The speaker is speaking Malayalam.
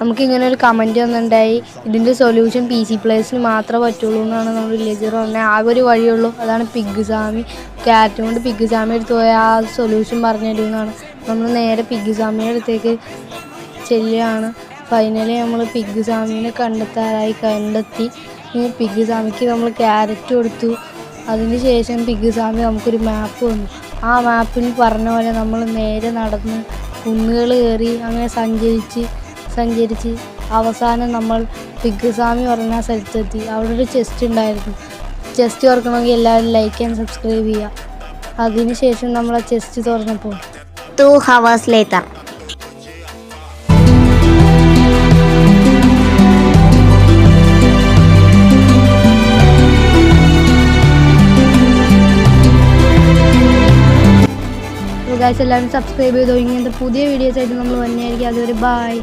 നമുക്കിങ്ങനെ ഒരു കമൻറ്റ് വന്നിട്ടുണ്ടായി, ഇതിൻ്റെ സൊല്യൂഷൻ PC പ്ലേയേഴ്സിന് മാത്രമേ പറ്റുള്ളൂ എന്നാണ് നമ്മൾ വില്ലേജർ പറഞ്ഞത്. ആകെ ഒരു വഴിയുള്ളൂ, അതാണ് പിഗ് സാമി. ക്യാരറ്റ് കൊണ്ട് പിഗ് സാമി എടുത്ത് പോയാൽ ആ സൊല്യൂഷൻ പറഞ്ഞു തരുമെന്നാണ്. നമ്മൾ നേരെ പിഗ് സാമിയുടെ അടുത്തേക്ക് ചെല്ലുകയാണ്. ഫൈനലി നമ്മൾ പിഗ് സാമിനെ കണ്ടെത്തി. ഈ പിഗ് സാമിക്ക് നമ്മൾ ക്യാരറ്റ് കൊടുത്തു. അതിന് ശേഷം പിഗ് സാമി നമുക്കൊരു മാപ്പ് വന്നു. ആ മാപ്പിൽ പറഞ്ഞ പോലെ നമ്മൾ നേരെ നടന്ന് കുന്നുകൾ കയറി അങ്ങനെ സഞ്ചരിച്ച് അവസാനം നമ്മൾ പിഗ് സാമി പറഞ്ഞ സ്ഥലത്തെത്തി. അവിടെ ഒരു ചെസ്റ്റ് ഉണ്ടായിരുന്നു. ചെസ്റ്റ് തുറക്കണമെങ്കിൽ എല്ലാവരും ലൈക്ക് ആൻഡ് സബ്സ്ക്രൈബ് ചെയ്യുക. അതിനുശേഷം നമ്മൾ ആ ചെസ്റ്റ് തുറന്നപ്പോൾ 2 hours later. ഗൈസ് എല്ലാവരും സബ്സ്ക്രൈബ് ചെയ്തോ. ഇങ്ങനത്തെ പുതിയ വീഡിയോസ് ആയിട്ട് നമ്മൾ വന്നതായിരിക്കും. അതുവരെ ബൈ.